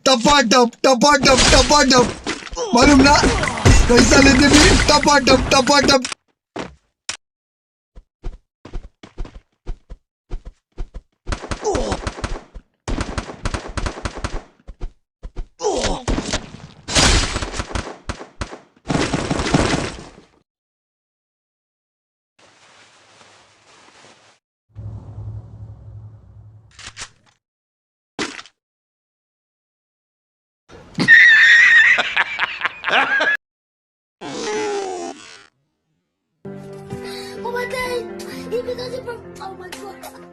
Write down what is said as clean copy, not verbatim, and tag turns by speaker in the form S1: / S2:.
S1: टपाटप टपाटप टपाटप मालूम ना कैसा लेते भी टपाटप टपाटप
S2: Oh my god! Even though from oh my god!